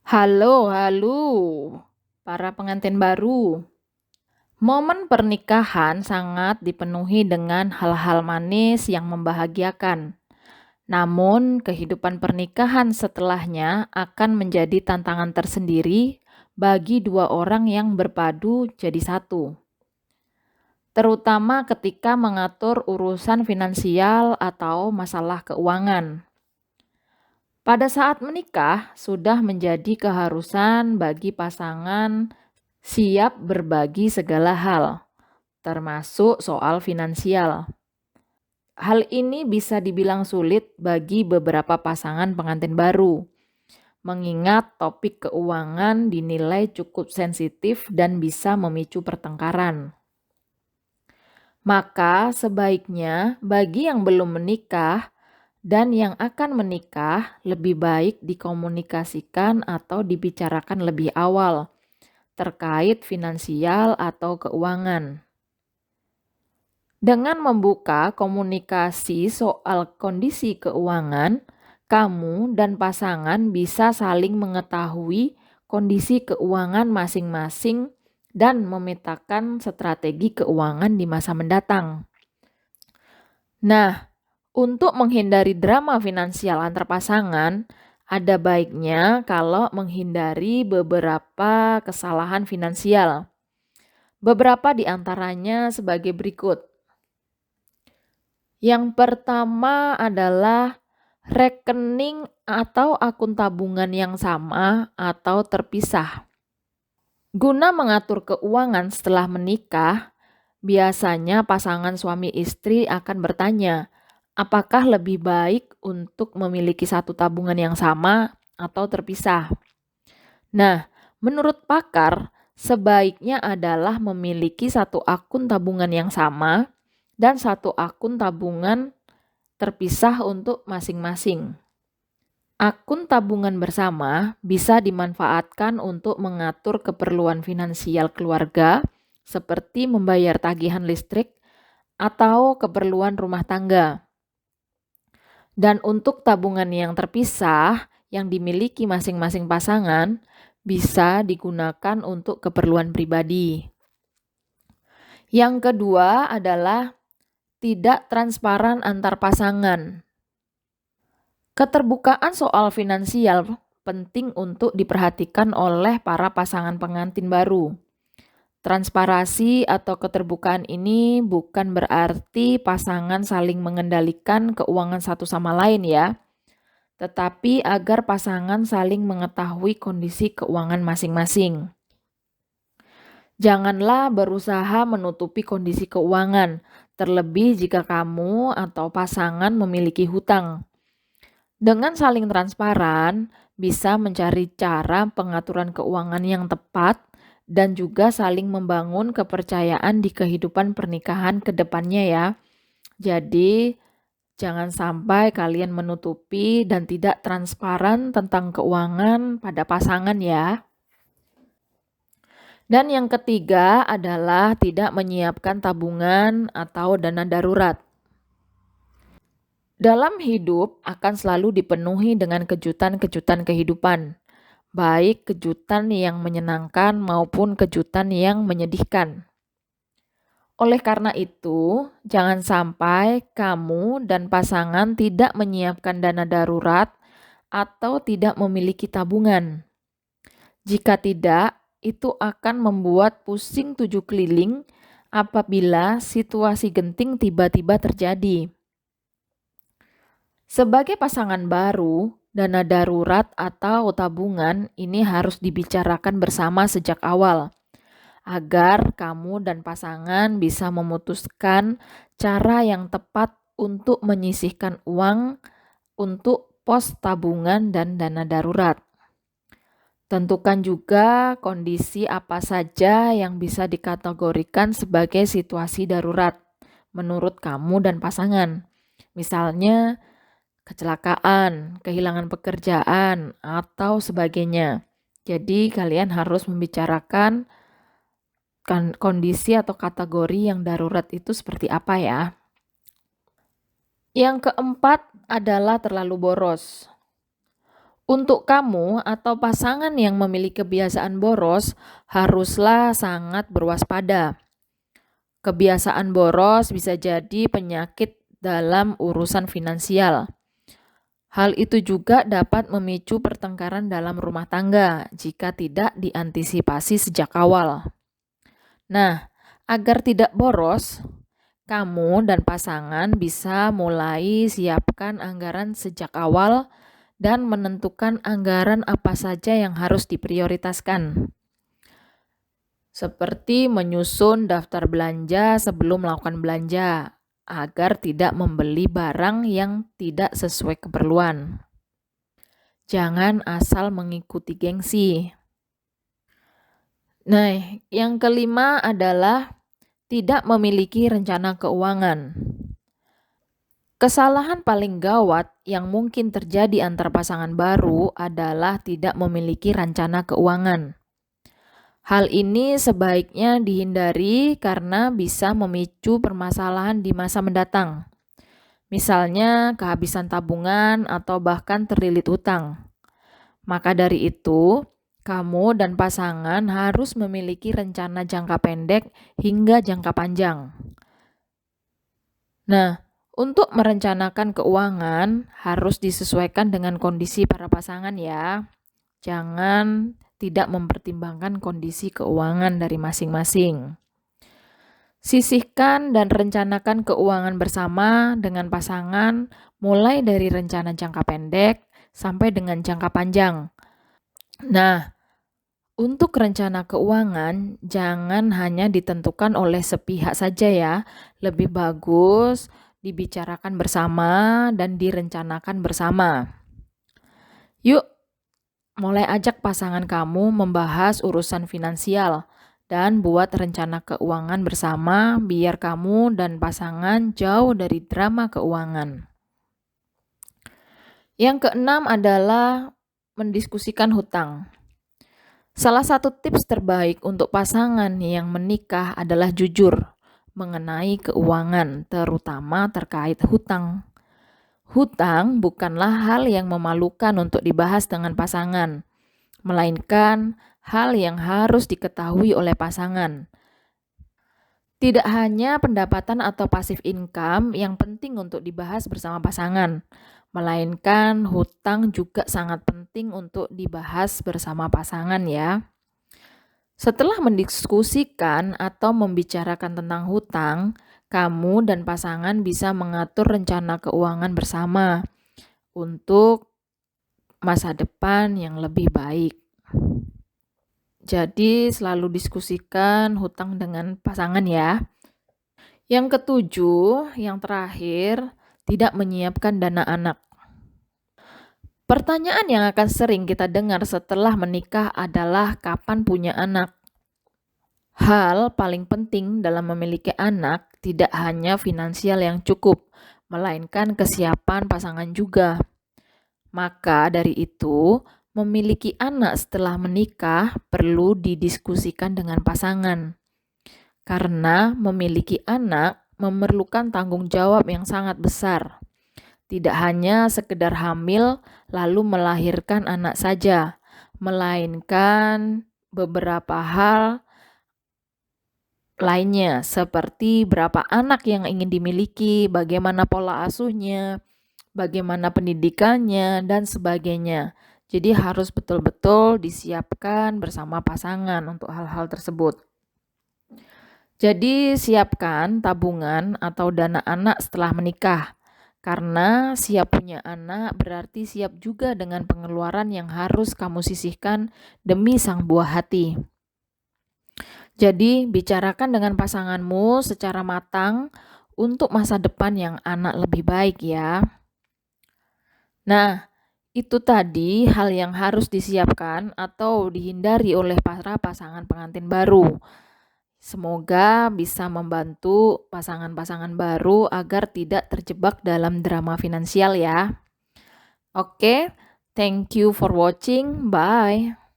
Halo, halo, para pengantin baru. Momen pernikahan sangat dipenuhi dengan hal-hal manis yang membahagiakan. Namun, kehidupan pernikahan setelahnya akan menjadi tantangan tersendiri bagi dua orang yang berpadu jadi satu. Terutama ketika mengatur urusan finansial atau masalah keuangan. Pada saat menikah, sudah menjadi keharusan bagi pasangan siap berbagi segala hal, termasuk soal finansial. Hal ini bisa dibilang sulit bagi beberapa pasangan pengantin baru, mengingat topik keuangan dinilai cukup sensitif dan bisa memicu pertengkaran. Maka sebaiknya bagi yang belum menikah dan yang akan menikah lebih baik dikomunikasikan atau dibicarakan lebih awal terkait finansial atau keuangan. Dengan membuka komunikasi soal kondisi keuangan, kamu dan pasangan bisa saling mengetahui kondisi keuangan masing-masing dan memetakan strategi keuangan di masa mendatang. Nah, untuk menghindari drama finansial antar pasangan, ada baiknya kalau menghindari beberapa kesalahan finansial. Beberapa di antaranya sebagai berikut. Yang pertama adalah rekening atau akun tabungan yang sama atau terpisah. Guna mengatur keuangan setelah menikah, biasanya pasangan suami istri akan bertanya, apakah lebih baik untuk memiliki satu tabungan yang sama atau terpisah? Nah, menurut pakar, sebaiknya adalah memiliki satu akun tabungan yang sama dan satu akun tabungan terpisah untuk masing-masing. Akun tabungan bersama bisa dimanfaatkan untuk mengatur keperluan finansial keluarga seperti membayar tagihan listrik atau keperluan rumah tangga. Dan untuk tabungan yang terpisah yang dimiliki masing-masing pasangan bisa digunakan untuk keperluan pribadi. Yang kedua adalah tidak transparan antar pasangan. Keterbukaan soal finansial penting untuk diperhatikan oleh para pasangan pengantin baru. Transparansi atau keterbukaan ini bukan berarti pasangan saling mengendalikan keuangan satu sama lain ya, tetapi agar pasangan saling mengetahui kondisi keuangan masing-masing. Janganlah berusaha menutupi kondisi keuangan, terlebih jika kamu atau pasangan memiliki hutang. Dengan saling transparan, bisa mencari cara pengaturan keuangan yang tepat dan juga saling membangun kepercayaan di kehidupan pernikahan ke depannya ya. Jadi, jangan sampai kalian menutupi dan tidak transparan tentang keuangan pada pasangan ya. Dan yang ketiga adalah tidak menyiapkan tabungan atau dana darurat. Dalam hidup akan selalu dipenuhi dengan kejutan-kejutan kehidupan, baik kejutan yang menyenangkan maupun kejutan yang menyedihkan. Oleh karena itu, jangan sampai kamu dan pasangan tidak menyiapkan dana darurat atau tidak memiliki tabungan. Jika tidak, itu akan membuat pusing tujuh keliling apabila situasi genting tiba-tiba terjadi. Sebagai pasangan baru, dana darurat atau tabungan ini harus dibicarakan bersama sejak awal, agar kamu dan pasangan bisa memutuskan cara yang tepat untuk menyisihkan uang untuk pos tabungan dan dana darurat. Tentukan juga kondisi apa saja yang bisa dikategorikan sebagai situasi darurat menurut kamu dan pasangan. Misalnya, kecelakaan, kehilangan pekerjaan, atau sebagainya. Jadi kalian harus membicarakan kondisi atau kategori yang darurat itu seperti apa ya. Yang keempat adalah terlalu boros. Untuk kamu atau pasangan yang memiliki kebiasaan boros, haruslah sangat berwaspada. Kebiasaan boros bisa jadi penyakit dalam urusan finansial. Hal itu juga dapat memicu pertengkaran dalam rumah tangga jika tidak diantisipasi sejak awal. Nah, agar tidak boros, kamu dan pasangan bisa mulai siapkan anggaran sejak awal dan menentukan anggaran apa saja yang harus diprioritaskan. Seperti menyusun daftar belanja sebelum melakukan belanja, agar tidak membeli barang yang tidak sesuai keperluan. Jangan asal mengikuti gengsi. Nah, yang kelima adalah tidak memiliki rencana keuangan. Kesalahan paling gawat yang mungkin terjadi antar pasangan baru adalah tidak memiliki rencana keuangan. Hal ini sebaiknya dihindari karena bisa memicu permasalahan di masa mendatang. Misalnya kehabisan tabungan atau bahkan terlilit hutang. Maka dari itu, kamu dan pasangan harus memiliki rencana jangka pendek hingga jangka panjang. Nah, untuk merencanakan keuangan harus disesuaikan dengan kondisi para pasangan ya. Jangan tidak mempertimbangkan kondisi keuangan dari masing-masing. Sisihkan dan rencanakan keuangan bersama dengan pasangan mulai dari rencana jangka pendek sampai dengan jangka panjang. Nah, untuk rencana keuangan jangan hanya ditentukan oleh sepihak saja ya. Lebih bagus dibicarakan bersama dan direncanakan bersama. Yuk, mulai ajak pasangan kamu membahas urusan finansial dan buat rencana keuangan bersama biar kamu dan pasangan jauh dari drama keuangan. Yang keenam adalah mendiskusikan hutang. Salah satu tips terbaik untuk pasangan yang menikah adalah jujur mengenai keuangan, terutama terkait hutang. Hutang bukanlah hal yang memalukan untuk dibahas dengan pasangan, melainkan hal yang harus diketahui oleh pasangan. Tidak hanya pendapatan atau passive income yang penting untuk dibahas bersama pasangan, melainkan hutang juga sangat penting untuk dibahas bersama pasangan ya. Setelah mendiskusikan atau membicarakan tentang hutang, kamu dan pasangan bisa mengatur rencana keuangan bersama untuk masa depan yang lebih baik. Jadi selalu diskusikan hutang dengan pasangan ya. Yang ketujuh, yang terakhir, tidak menyiapkan dana anak. Pertanyaan yang akan sering kita dengar setelah menikah adalah kapan punya anak. Hal paling penting dalam memiliki anak tidak hanya finansial yang cukup, melainkan kesiapan pasangan juga. Maka dari itu, memiliki anak setelah menikah perlu didiskusikan dengan pasangan. Karena memiliki anak memerlukan tanggung jawab yang sangat besar. Tidak hanya sekedar hamil lalu melahirkan anak saja, melainkan beberapa hal lainnya seperti berapa anak yang ingin dimiliki, bagaimana pola asuhnya, bagaimana pendidikannya, dan sebagainya. Jadi harus betul-betul disiapkan bersama pasangan untuk hal-hal tersebut. Jadi siapkan tabungan atau dana anak setelah menikah. Karena siap punya anak berarti siap juga dengan pengeluaran yang harus kamu sisihkan demi sang buah hati. Jadi bicarakan dengan pasanganmu secara matang untuk masa depan yang anak lebih baik ya. Nah, itu tadi hal yang harus disiapkan atau dihindari oleh para pasangan pengantin baru. Semoga bisa membantu pasangan-pasangan baru agar tidak terjebak dalam drama finansial ya. Oke, thank you for watching. Bye.